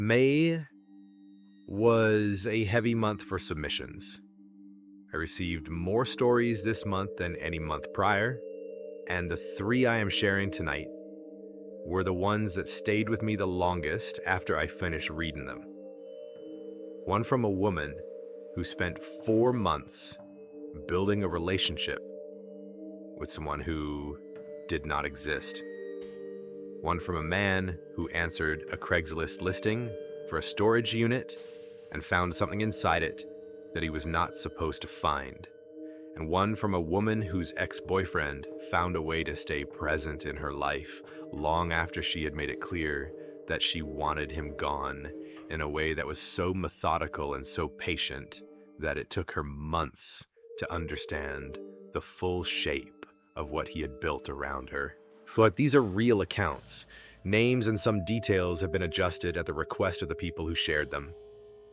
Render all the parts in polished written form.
May was a heavy month for submissions. I received more stories this month than any month prior, and the three I am sharing tonight were the ones that stayed with me the longest after I finished reading them. One from a woman who spent 4 months building a relationship with someone who did not exist. One from a man who answered a Craigslist listing for a storage unit and found something inside it that he was not supposed to find. And one from a woman whose ex-boyfriend found a way to stay present in her life long after she had made it clear that she wanted him gone, in a way that was so methodical and so patient that it took her months to understand the full shape of what he had built around her. But these are real accounts. Names and some details have been adjusted at the request of the people who shared them.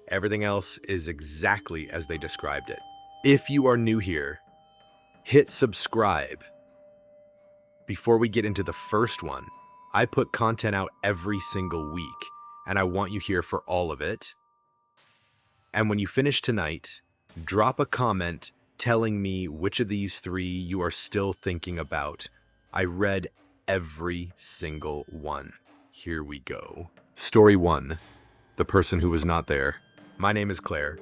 Everything else is exactly as they described it. If you are new here, hit subscribe. Before we get into the first one, I put content out every single week, and I want you here for all of it. And when you finish tonight, drop a comment telling me which of these three you are still thinking about. I read every single one. Here we go. Story 1. The person who was not there. My name is Claire.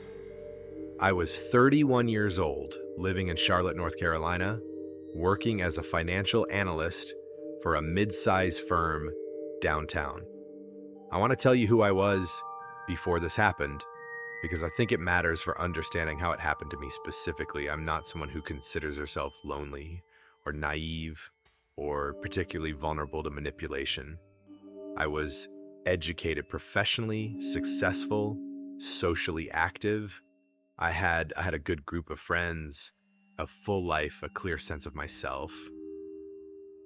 I was 31 years old, living in Charlotte, North Carolina, working as a financial analyst for a mid-sized firm downtown. I want to tell you who I was before this happened, because I think it matters for understanding how it happened to me specifically. I'm not someone who considers herself lonely or naive or particularly vulnerable to manipulation. I was educated professionally, successful, socially active. I had a good group of friends, a full life, a clear sense of myself.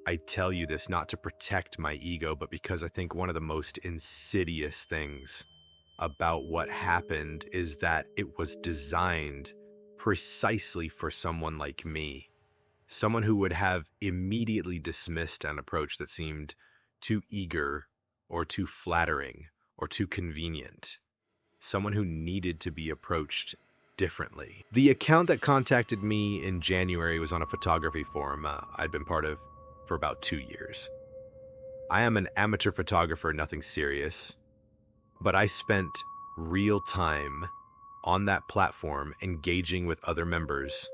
I tell you this not to protect my ego, but because I think one of the most insidious things about what happened is that it was designed precisely for someone like me. Someone who would have immediately dismissed an approach that seemed too eager or too flattering or too convenient. Someone who needed to be approached differently. The account that contacted me in January was on a photography forum I'd been part of for about 2 years. I am an amateur photographer, nothing serious, but I spent real time on that platform engaging with other members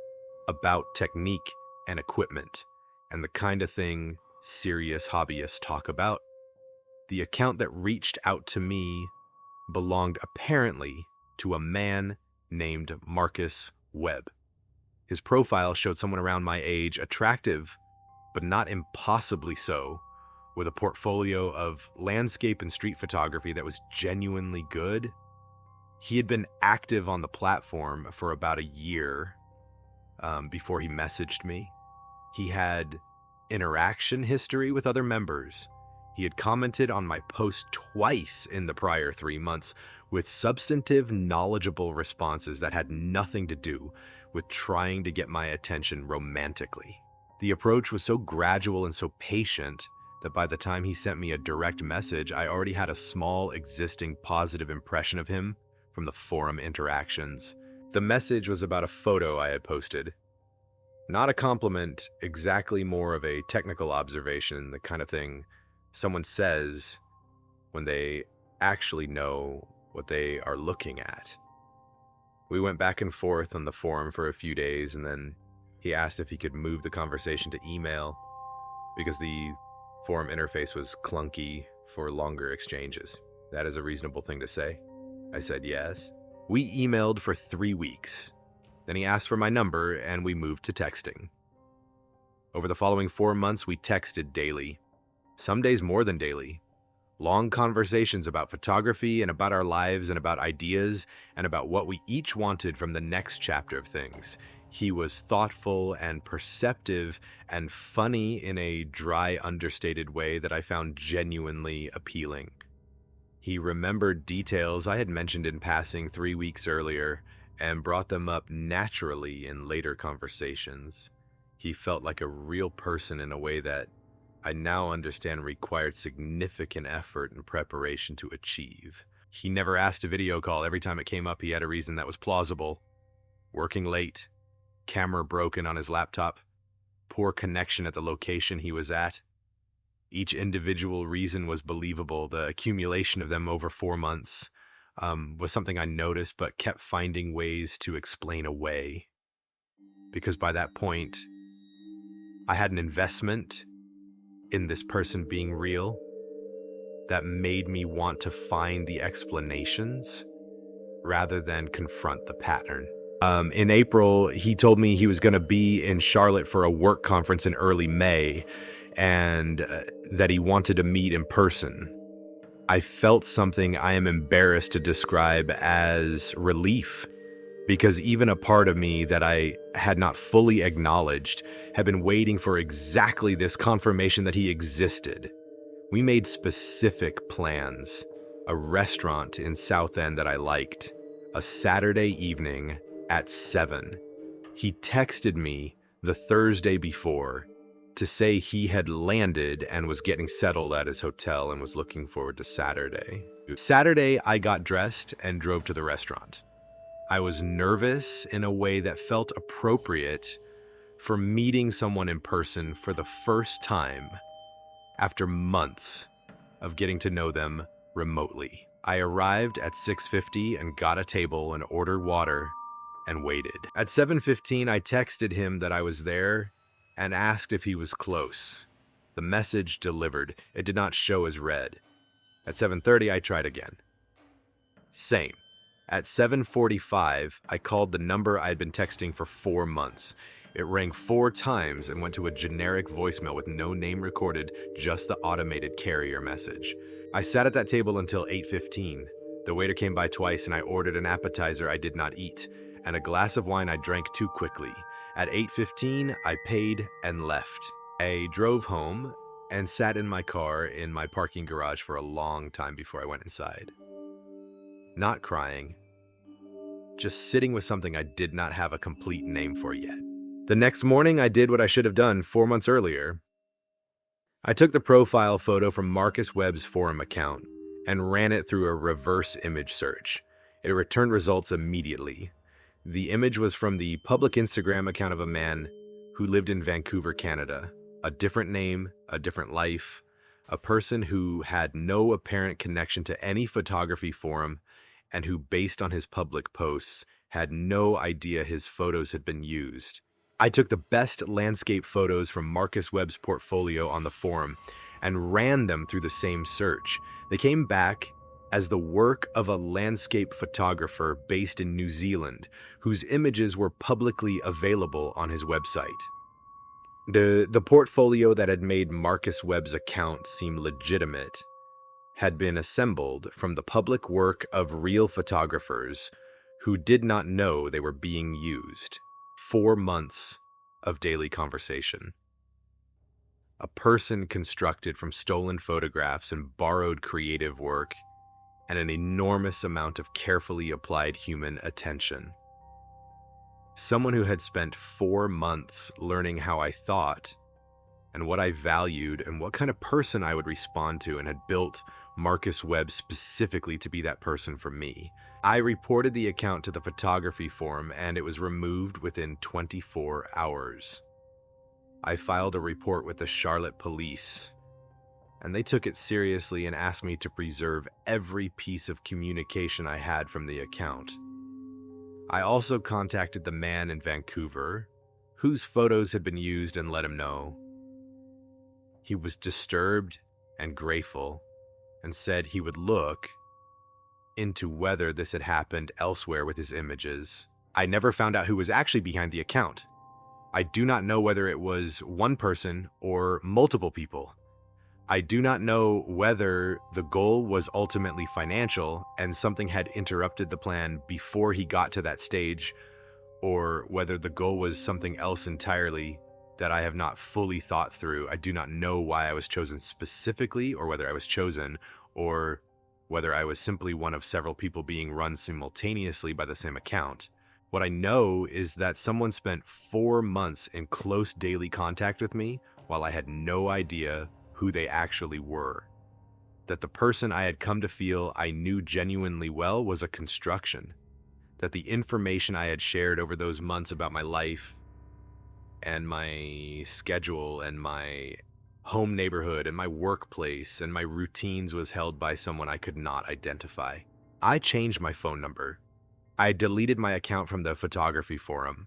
about technique and equipment and the kind of thing serious hobbyists talk about. The account that reached out to me belonged apparently to a man named Marcus Webb. His profile showed someone around my age, attractive, but not impossibly so, with a portfolio of landscape and street photography that was genuinely good. He had been active on the platform for about a year before he messaged me. He had interaction history with other members. He had commented on my post twice in the prior 3 months with substantive, knowledgeable responses that had nothing to do with trying to get my attention romantically. The approach was so gradual and so patient that by the time he sent me a direct message, I already had a small existing positive impression of him from the forum interactions. The message was about a photo I had posted. Not a compliment, exactly more of a technical observation, the kind of thing someone says when they actually know what they are looking at. We went back and forth on the forum for a few days, and then he asked if he could move the conversation to email because the forum interface was clunky for longer exchanges. That is a reasonable thing to say. I said yes. We emailed for 3 weeks. Then he asked for my number, and we moved to texting. Over the following 4 months, we texted daily, some days more than daily. Long conversations about photography and about our lives and about ideas and about what we each wanted from the next chapter of things. He was thoughtful and perceptive and funny in a dry, understated way that I found genuinely appealing. He remembered details I had mentioned in passing 3 weeks earlier and brought them up naturally in later conversations. He felt like a real person in a way that I now understand required significant effort and preparation to achieve. He never asked a video call. Every time it came up, he had a reason that was plausible. Working late, camera broken on his laptop, poor connection at the location he was at. Each individual reason was believable. The accumulation of them over 4 months was something I noticed, but kept finding ways to explain away. Because by that point, I had an investment in this person being real that made me want to find the explanations rather than confront the pattern. In April, he told me he was going to be in Charlotte for a work conference in early May and that he wanted to meet in person. I felt something I am embarrassed to describe as relief, because even a part of me that I had not fully acknowledged had been waiting for exactly this confirmation that he existed. We made specific plans, a restaurant in South End that I liked, a Saturday evening at 7. He texted me the Thursday before to say he had landed and was getting settled at his hotel and was looking forward to Saturday. Saturday, I got dressed and drove to the restaurant. I was nervous in a way that felt appropriate for meeting someone in person for the first time after months of getting to know them remotely. I arrived at 6:50 and got a table and ordered water and waited. At 7:15, I texted him that I was there and asked if he was close. The message delivered. It did not show as read. At 7:30, I tried again. Same. At 7:45, I called the number I had been texting for 4 months. It rang 4 times and went to a generic voicemail with no name recorded, just the automated carrier message. I sat at that table until 8:15. The waiter came by twice and I ordered an appetizer I did not eat, and a glass of wine I drank too quickly. At 8:15, I paid and left. I drove home and sat in my car in my parking garage for a long time before I went inside. Not crying, just sitting with something I did not have a complete name for yet. The next morning, I did what I should have done 4 months earlier. I took the profile photo from Marcus Webb's forum account and ran it through a reverse image search. It returned results immediately. The image was from the public Instagram account of a man who lived in Vancouver, Canada. A different name, a different life, a person who had no apparent connection to any photography forum and who, based on his public posts, had no idea his photos had been used. I took the best landscape photos from Marcus Webb's portfolio on the forum and ran them through the same search. They came back as the work of a landscape photographer based in New Zealand, whose images were publicly available on his website. The portfolio that had made Marcus Webb's account seem legitimate had been assembled from the public work of real photographers who did not know they were being used. 4 months of daily conversation. A person constructed from stolen photographs and borrowed creative work, and an enormous amount of carefully applied human attention. Someone who had spent 4 months learning how I thought and what I valued and what kind of person I would respond to, and had built Marcus Webb specifically to be that person for me. I reported the account to the photography forum and it was removed within 24 hours. I filed a report with the Charlotte police, and they took it seriously and asked me to preserve every piece of communication I had from the account. I also contacted the man in Vancouver whose photos had been used and let him know. He was disturbed and grateful and said he would look into whether this had happened elsewhere with his images. I never found out who was actually behind the account. I do not know whether it was one person or multiple people. I do not know whether the goal was ultimately financial and something had interrupted the plan before he got to that stage, or whether the goal was something else entirely that I have not fully thought through. I do not know why I was chosen specifically, or whether I was chosen, or whether I was simply one of several people being run simultaneously by the same account. What I know is that someone spent 4 months in close daily contact with me while I had no idea who they actually were. that the person I had come to feel I knew genuinely well was a construction, that the information I had shared over those months about my life and my schedule and my home neighborhood and my workplace and my routines was held by someone I could not identify. I changed my phone number. I deleted my account from the photography forum.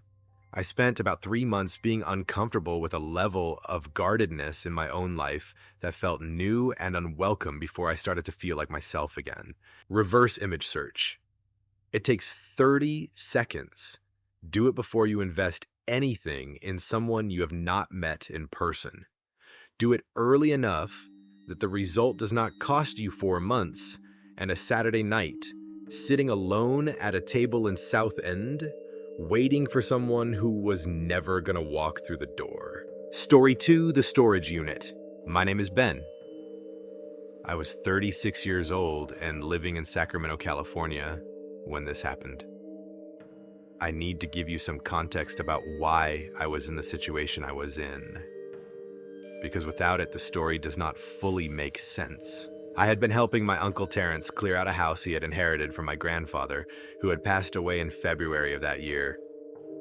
I spent about 3 months being uncomfortable with a level of guardedness in my own life that felt new and unwelcome before I started to feel like myself again. Reverse image search. It takes 30 seconds. Do it before you invest anything in someone you have not met in person. Do it early enough that the result does not cost you 4 months and a Saturday night, sitting alone at a table in South End, waiting for someone who was never gonna walk through the door. Story 2, the storage unit. My name is Ben. I was 36 years old and living in Sacramento, California when this happened. I need to give you some context about why I was in the situation I was in, because without it, the story does not fully make sense. I had been helping my Uncle Terrence clear out a house he had inherited from my grandfather, who had passed away in February of that year.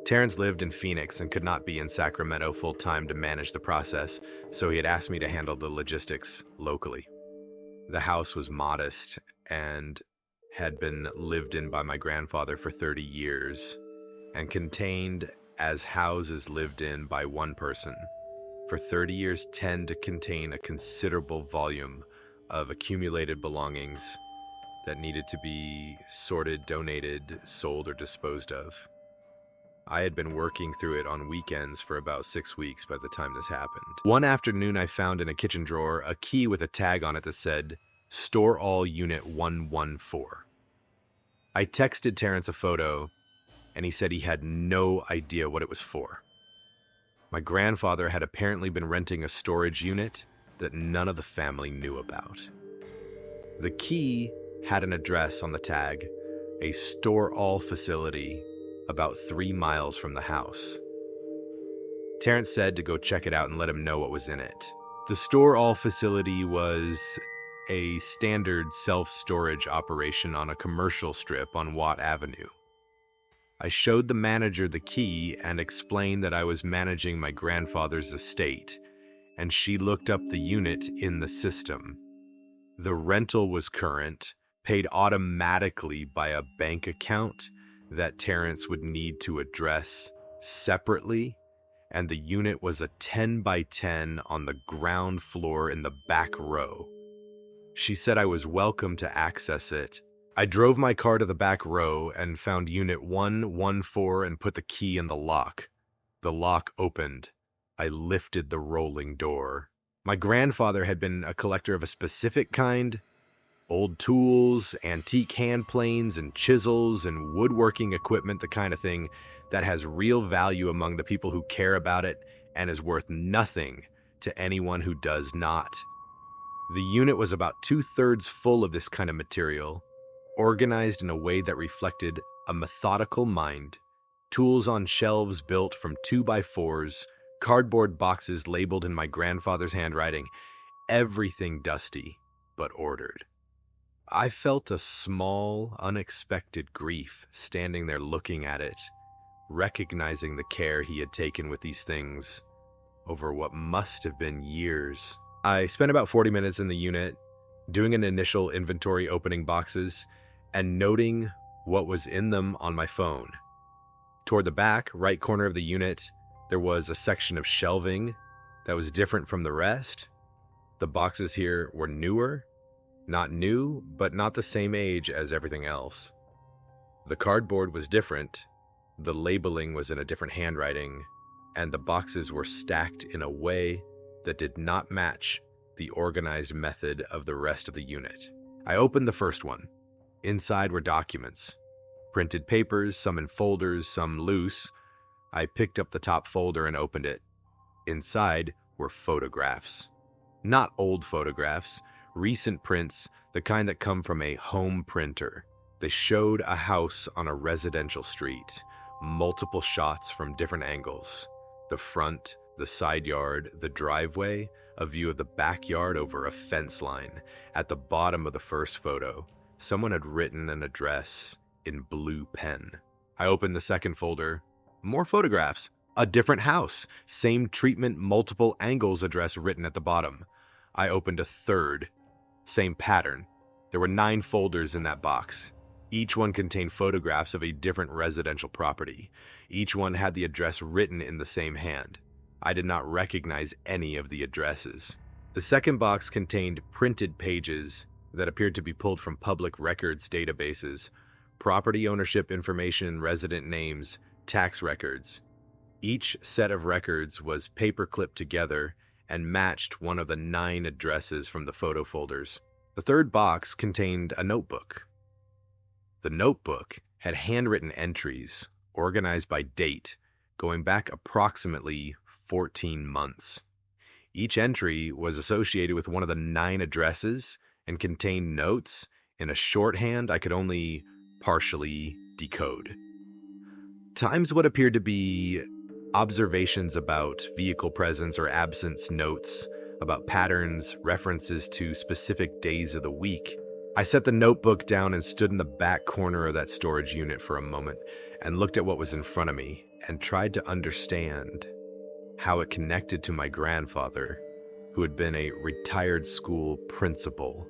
Terrence lived in Phoenix and could not be in Sacramento full-time to manage the process, so he had asked me to handle the logistics locally. The house was modest and had been lived in by my grandfather for 30 years and contained as houses lived in by one person for 30 years tend to contain a considerable volume of accumulated belongings that needed to be sorted, donated, sold, or disposed of. I had been working through it on weekends for about 6 weeks by the time this happened. One afternoon, I found in a kitchen drawer a key with a tag on it that said, "Store All Unit 114." I texted Terrence a photo, and he said he had no idea what it was for. My grandfather had apparently been renting a storage unit that none of the family knew about. The key had an address on the tag, a store-all facility about 3 miles from the house. Terrence said to go check it out and let him know what was in it. The store-all facility was a standard self-storage operation on a commercial strip on Watt Avenue. I showed the manager the key and explained that I was managing my grandfather's estate, and she looked up the unit in the system. The rental was current, paid automatically by a bank account that Terrence would need to address separately, and the unit was a 10 by 10 on the ground floor in the back row. She said I was welcome to access it. I drove my car to the back row and found unit 114 and put the key in the lock. The lock opened. I lifted the rolling door. My grandfather had been a collector of a specific kind: old tools, antique hand planes and chisels and woodworking equipment, the kind of thing that has real value among the people who care about it and is worth nothing to anyone who does not. The unit was about 2/3 full of this kind of material, organized in a way that reflected a methodical mind, tools on shelves built from 2x4s, cardboard boxes labeled in my grandfather's handwriting, everything dusty but ordered. I felt a small, unexpected grief standing there looking at it, recognizing the care he had taken with these things over what must have been years. I spent about 40 minutes in the unit, doing an initial inventory, opening boxes, and noting what was in them on my phone. Toward the back, right corner of the unit, there was a section of shelving that was different from the rest. The boxes here were newer, not new, but not the same age as everything else. The cardboard was different, the labeling was in a different handwriting, and the boxes were stacked in a way that did not match the organized method of the rest of the unit. I opened the first one. Inside were documents, printed papers, some in folders, some loose. I picked up the top folder and opened it. Inside were photographs. Not old photographs, recent prints, the kind that come from a home printer. They showed a house on a residential street, multiple shots from different angles. The front, the side yard, the driveway, a view of the backyard over a fence line. At the bottom of the first photo, someone had written an address in blue pen. I opened the second folder. More photographs. A different house. Same treatment, multiple angles address written at the bottom. I opened a third. Same pattern. There were 9 folders in that box. Each one contained photographs of a different residential property. Each one had the address written in the same hand. I did not recognize any of the addresses. The second box contained printed pages that appeared to be pulled from public records databases, property ownership information, resident names, tax records. Each set of records was paper-clipped together and matched one of the 9 addresses from the photo folders. The third box contained a notebook. The notebook had handwritten entries, organized by date, going back approximately 14 months. Each entry was associated with one of the 9 addresses and contained notes in a shorthand I could only partially decode. Times what appeared to be observations about vehicle presence or absence, notes about patterns, references to specific days of the week. I set the notebook down and stood in the back corner of that storage unit for a moment and looked at what was in front of me and tried to understand how it connected to my grandfather, who had been a retired school principal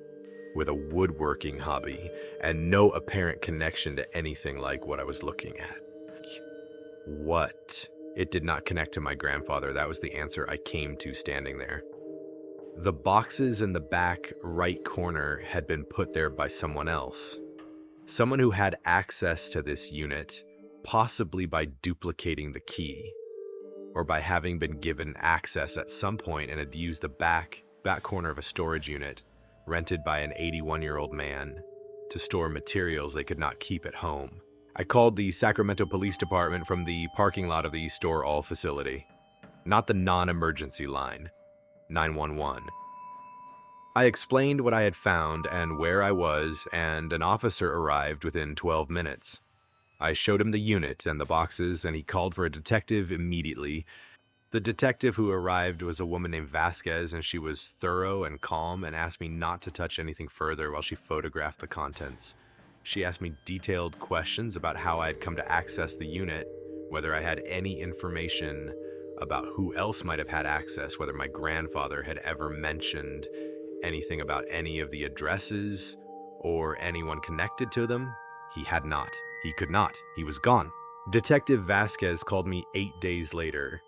with a woodworking hobby and no apparent connection to anything like what I was looking at. What? It did not connect to my grandfather. That was the answer I came to standing there. The boxes in the back right corner had been put there by someone else. Someone who had access to this unit, possibly by duplicating the key, or by having been given access at some point and had used the back corner of a storage unit rented by an 81-year-old man to store materials they could not keep at home. I called the Sacramento Police Department from the parking lot of the Store All facility, not the non-emergency line, 911. I explained what I had found and where I was, and an officer arrived within 12 minutes. I showed him the unit and the boxes, and he called for a detective immediately. The detective who arrived was a woman named Vasquez, and she was thorough and calm and asked me not to touch anything further while she photographed the contents. She asked me detailed questions about how I had come to access the unit, whether I had any information about who else might have had access, whether my grandfather had ever mentioned anything about any of the addresses or anyone connected to them. He had not. He could not. He was gone. Detective Vasquez called me 8 days later.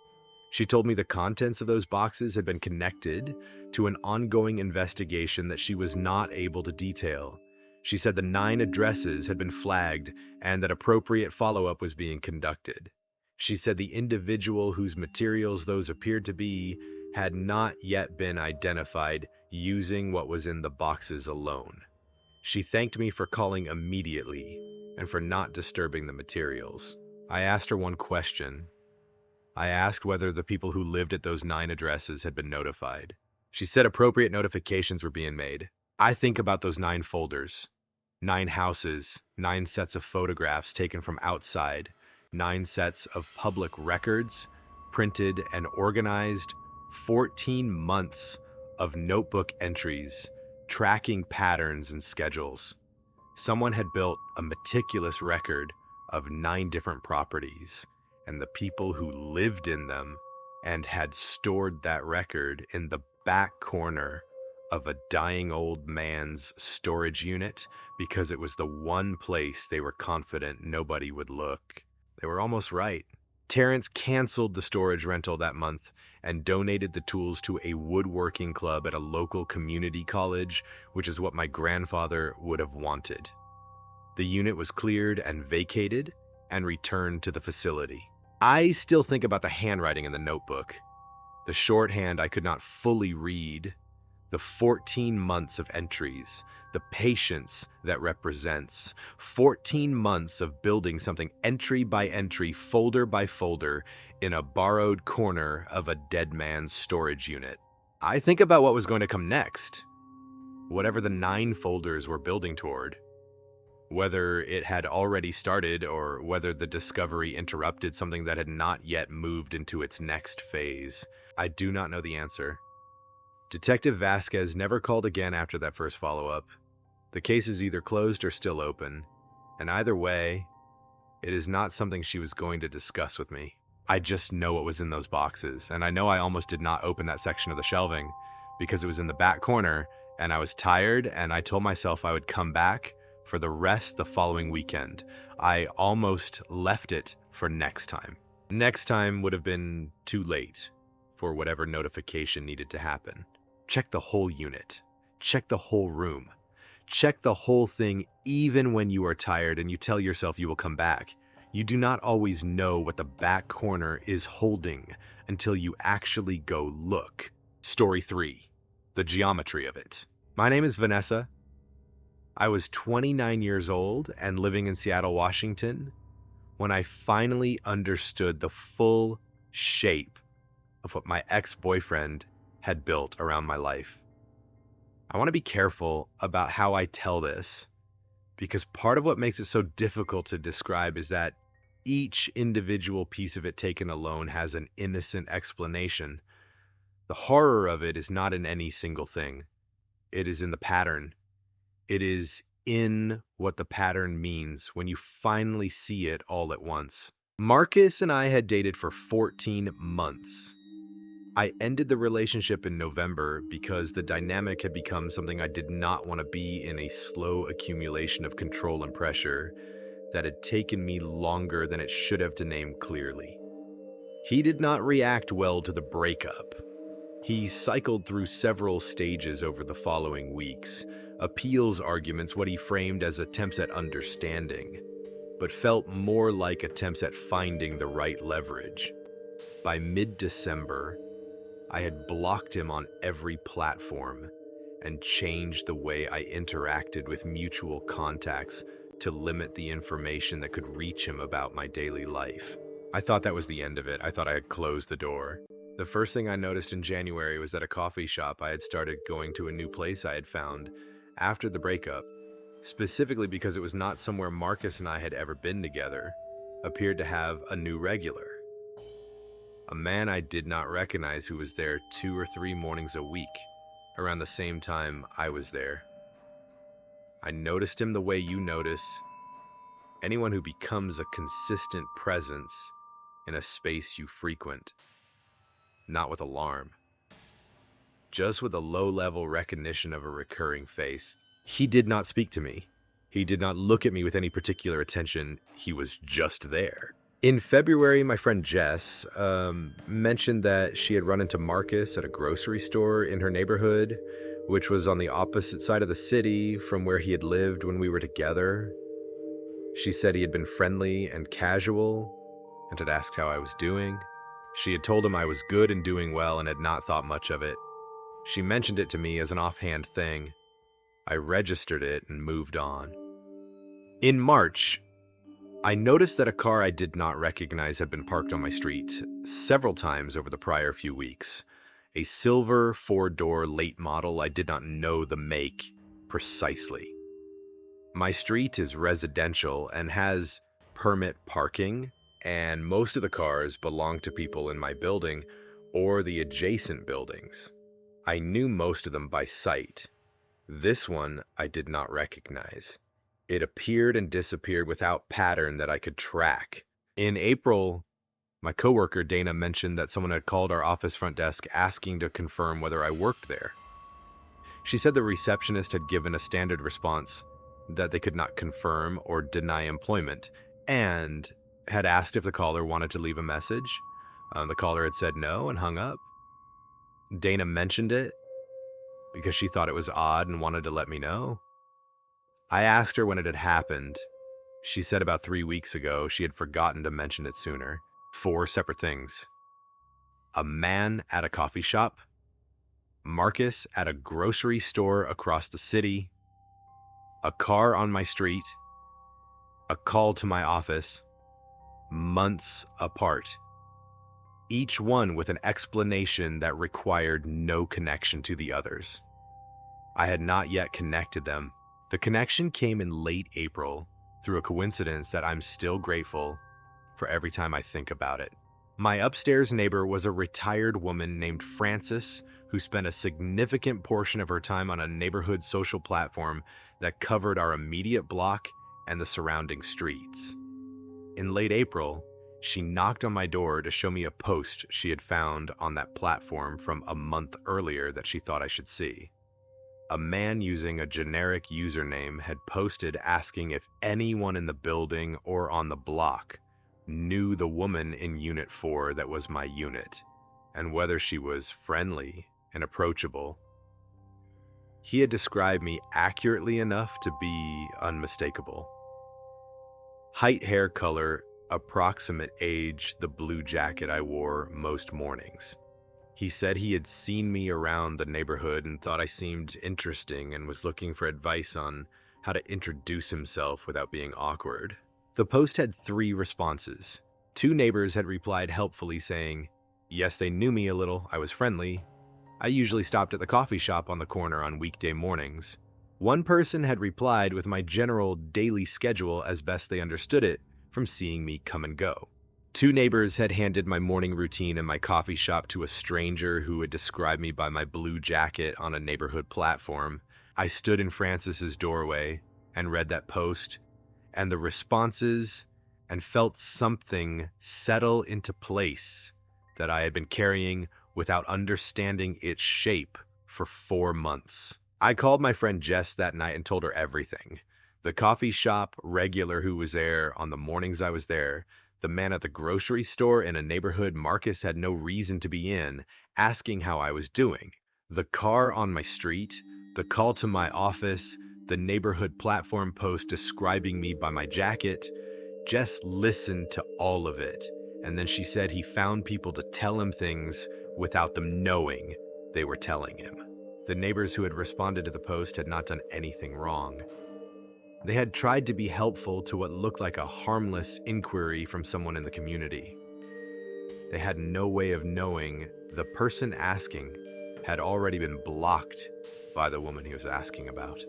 She told me the contents of those boxes had been connected to an ongoing investigation that she was not able to detail. She said the 9 addresses had been flagged and that appropriate follow-up was being conducted. She said the individual whose materials those appeared to be had not yet been identified using what was in the boxes alone. She thanked me for calling immediately and for not disturbing the materials. I asked her one question. I asked whether the people who lived at those 9 addresses had been notified. She said appropriate notifications were being made. I think about those 9 folders, 9 houses, 9 sets of photographs taken from outside, 9 sets of public records, printed and organized, 14 months of notebook entries, tracking patterns and schedules. Someone had built a meticulous record of 9 different properties and the people who lived in them and had stored that record in the back corner of a dying old man's storage unit because it was the one place they were confident nobody would look. They were almost right. Terrence canceled the storage rental that month and donated the tools to a woodworking club at a local community college, which is what my grandfather would have wanted. The unit was cleared and vacated and returned to the facility. I still think about the handwriting in the notebook. The shorthand I could not fully read. The 14 months of entries, the patience that represents, 14 months of building something entry by entry, folder by folder, in a borrowed corner of a dead man's storage unit. I think about what was going to come next, whatever the 9 folders were building toward. Whether it had already started or whether the discovery interrupted something that had not yet moved into its next phase, I do not know the answer. Detective Vasquez never called again after that first follow-up. The case is either closed or still open, and either way, it is not something she was going to discuss with me. I just know what was in those boxes, and I know I almost did not open that section of the shelving because it was in the back corner, and I was tired, and I told myself I would come back for the rest the following weekend. I almost left it for next time. Next time would have been too late for whatever notification needed to happen. Check the whole unit. Check the whole room. Check the whole thing even when you are tired and you tell yourself you will come back. You do not always know what the back corner is holding until you actually go look. Story 3. The geometry of it. My name is Vanessa. I was 29 years old and living in Seattle, Washington, when I finally understood the full shape of what my ex-boyfriend had built around my life. I want to be careful about how I tell this, because part of what makes it so difficult to describe is that each individual piece of it taken alone has an innocent explanation. The horror of it is not in any single thing. It is in the pattern. It is in what the pattern means when you finally see it all at once. Marcus and I had dated for 14 months. I ended the relationship in November because the dynamic had become something I did not want to be in, a slow accumulation of control and pressure that had taken me longer than it should have to name clearly. He did not react well to the breakup. He cycled through several stages over the following weeks, appeals arguments, what he framed as attempts at understanding, but felt more like attempts at finding the right leverage. By mid-December, I had blocked him on every platform and changed the way I interacted with mutual contacts to limit the information that could reach him about my daily life. I thought that was the end of it. I thought I had closed the door. The first thing I noticed in January was that a coffee shop I had started going to, a new place I had found after the breakup, specifically because it was not somewhere Marcus and I had ever been together, appeared to have a new regular. A man I did not recognize who was there 2 or 3 mornings a week, around the same time I was there. I noticed him the way you notice anyone who becomes a consistent presence in a space you frequent. Not with alarm, just with a low-level recognition of a recurring face. He did not speak to me. He did not look at me with any particular attention. He was just there. In February, my friend Jess mentioned that she had run into Marcus at a grocery store in her neighborhood, which was on the opposite side of the city from where he had lived when we were together. She said he had been friendly and casual and had asked how I was doing. She had told him I was good and doing well and had not thought much of it. She mentioned it to me as an offhand thing. I registered it and moved on. In March, I noticed that a car I did not recognize had been parked on my street several times over the prior few weeks. A silver 4-door late model. I did not know the make precisely. My street is residential and has permit parking, and most of the cars belong to people in my building or the adjacent buildings. I knew most of them by sight. This one I did not recognize. It appeared and disappeared without pattern that I could track. In April, my coworker Dana mentioned that someone had called our office front desk asking to confirm whether I worked there. She said the receptionist had given a standard response that they could not confirm or deny employment, and had asked if the caller wanted to leave a message. The caller had said no and hung up. Dana mentioned it because she thought it was odd and wanted to let me know. I asked her when it had happened. She said about 3 weeks ago. She had forgotten to mention it sooner. 4 separate things. A man at a coffee shop, Marcus at a grocery store across the city, a car on my street, a call to my office, months apart. Each one with an explanation that required no connection to the others. I had not yet connected them, The connection came in late April through a coincidence that I'm still grateful for every time I think about it. My upstairs neighbor was a retired woman named Frances who spent a significant portion of her time on a neighborhood social platform that covered our immediate block and the surrounding streets. In late April, she knocked on my door to show me a post she had found on that platform from a month earlier that she thought I should see. A man using a generic username had posted asking if anyone in the building or on the block knew the woman in Unit 4 that was my unit, and whether she was friendly and approachable. He had described me accurately enough to be unmistakable. Height, hair color, approximate age, the blue jacket I wore most mornings. He said he had seen me around the neighborhood and thought I seemed interesting and was looking for advice on how to introduce himself without being awkward. The post had 3 responses. 2 neighbors had replied helpfully saying, yes, they knew me a little, I was friendly. I usually stopped at the coffee shop on the corner on weekday mornings. 1 person had replied with my general daily schedule as best they understood it from seeing me come and go. 2 neighbors had handed my morning routine in my coffee shop to a stranger who had described me by my blue jacket on a neighborhood platform. I stood in Frances's doorway and read that post and the responses and felt something settle into place that I had been carrying without understanding its shape for 4 months. I called my friend Jess that night and told her everything. The coffee shop regular who was there on the mornings I was there, the man at the grocery store in a neighborhood Marcus had no reason to be in, asking how I was doing, the car on my street, the call to my office, the neighborhood platform post describing me by my jacket. Jess listened to all of it, and then she said he found people to tell him things without them knowing they were telling him. The neighbors who had responded to the post had not done anything wrong. They had tried to be helpful to what looked like a harmless inquiry from someone in the community. They had no way of knowing the person asking had already been blocked by the woman he was asking about.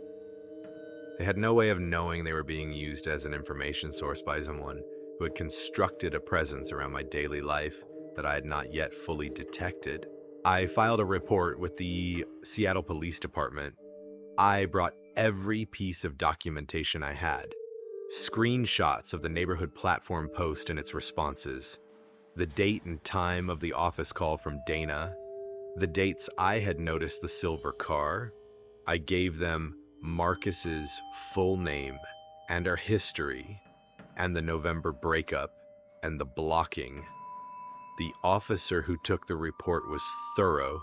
They had no way of knowing they were being used as an information source by someone who had constructed a presence around my daily life that I had not yet fully detected. I filed a report with the Seattle Police Department. I brought every piece of documentation I had, screenshots of the neighborhood platform post and its responses, the date and time of the office call from Dana, the dates I had noticed the silver car. I gave them Marcus's full name and our history and the November breakup and the blocking. The officer who took the report was thorough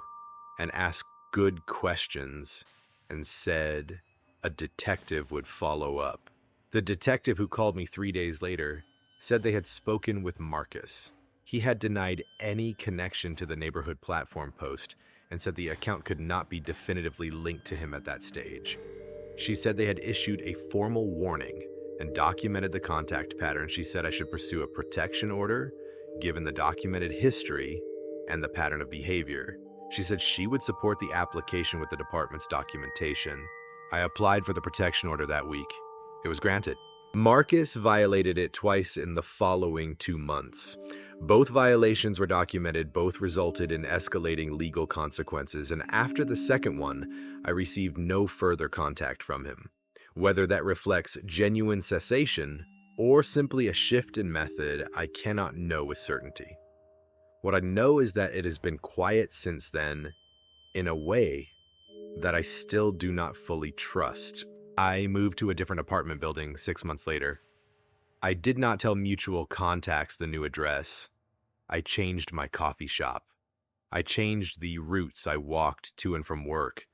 and asked good questions and said a detective would follow up. The detective who called me 3 days later said they had spoken with Marcus. He had denied any connection to the neighborhood platform post and said the account could not be definitively linked to him at that stage. She said they had issued a formal warning and documented the contact pattern. She said I should pursue a protection order given the documented history and the pattern of behavior. She said she would support the application with the department's documentation. I applied for the protection order that week. It was granted. Marcus violated it twice in the following 2 months. Both violations were documented, both resulted in escalating legal consequences, and after the second one, I received no further contact from him. Whether that reflects genuine cessation or simply a shift in method, I cannot know with certainty. What I know is that it has been quiet since then, in a way that I still do not fully trust. I moved to a different apartment building 6 months later. I did not tell mutual contacts the new address. I changed my coffee shop. I changed the routes I walked to and from work.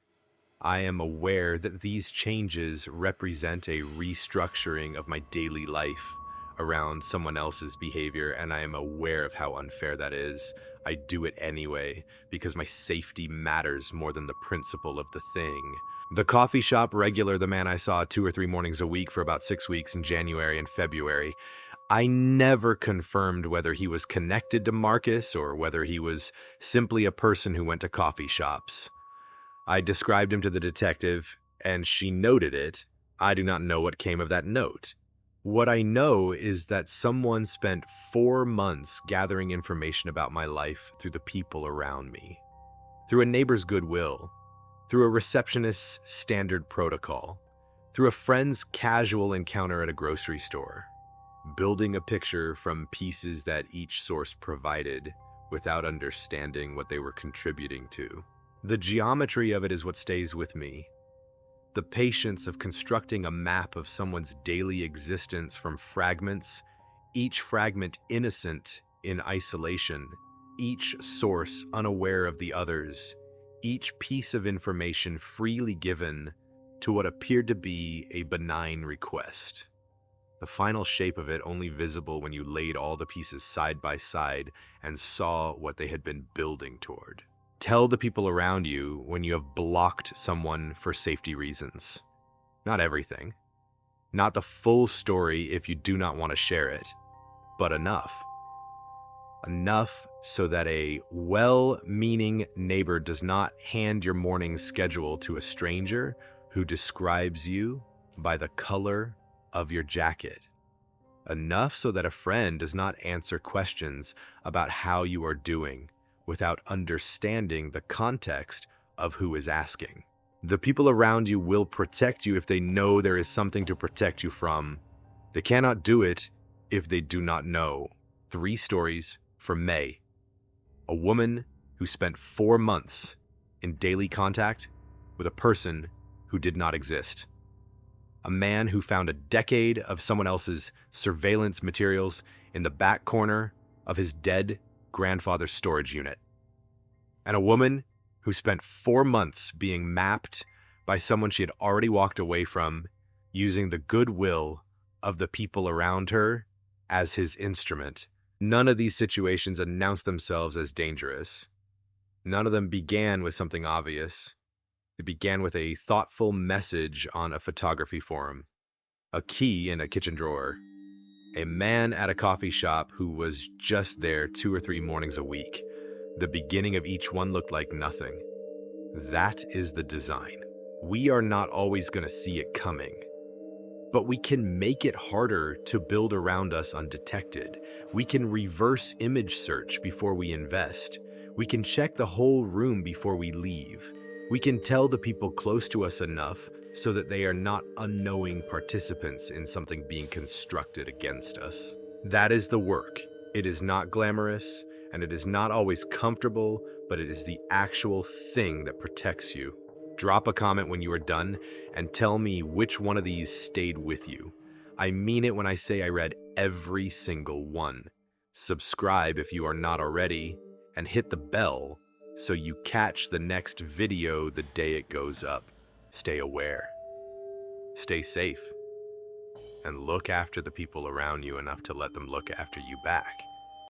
I am aware that these changes represent a restructuring of my daily life around someone else's behavior, and I am aware of how unfair that is. I do it anyway because my safety matters more than the principle of the thing. The coffee shop regular, the man I saw 2 or 3 mornings a week for about 6 weeks in January and February, I never confirmed whether he was connected to Marcus or whether he was simply a person who went to coffee shops. I described him to the detective, and she noted it, I do not know what came of that note. What I know is that someone spent 4 months gathering information about my life through the people around me, through a neighbor's goodwill, through a receptionist's standard protocol, through a friend's casual encounter at a grocery store, building a picture from pieces that each source provided without understanding what they were contributing to. The geometry of it is what stays with me. The patience of constructing a map of someone's daily existence from fragments, each fragment innocent in isolation, each source unaware of the others, each piece of information freely given to what appeared to be a benign request. The final shape of it only visible when you laid all the pieces side by side and saw what they had been building toward. Tell the people around you when you have blocked someone for safety reasons. Not everything. Not the full story if you do not want to share it, but enough. Enough so that a well-meaning neighbor does not hand your morning schedule to a stranger who describes you by the color of your jacket. Enough so that a friend does not answer questions about how you are doing without understanding the context of who is asking. The people around you will protect you if they know there is something to protect you from. They cannot do it if they do not know. 3 stories for May. A woman who spent 4 months in daily contact with a person who did not exist. A man who found a decade of someone else's surveillance materials in the back corner of his dead grandfather's storage unit. And a woman who spent 4 months being mapped by someone she had already walked away from, using the goodwill of the people around her as his instrument. None of these situations announced themselves as dangerous. None of them began with something obvious. They began with a thoughtful message on a photography forum, a key in a kitchen drawer, a man at a coffee shop who was just there 2 or 3 mornings a week. The beginning of each one looked like nothing. That is the design. We are not always going to see it coming, but we can make it harder to build around us undetected. We can reverse image search before we invest. We can check the whole room before we leave. We can tell the people close to us enough so that they are not unknowing participants in something being constructed against us. That is the work. It is not glamorous, and it is not always comfortable, but it is the actual thing that protects you. Drop a comment when you are done and tell me which one of these stayed with you. I mean it when I say I read every single one. Subscribe if you are not already, and hit the bell so you catch the next video the day it goes up. Stay aware, stay safe, and look after the people around you enough to let them look after you back.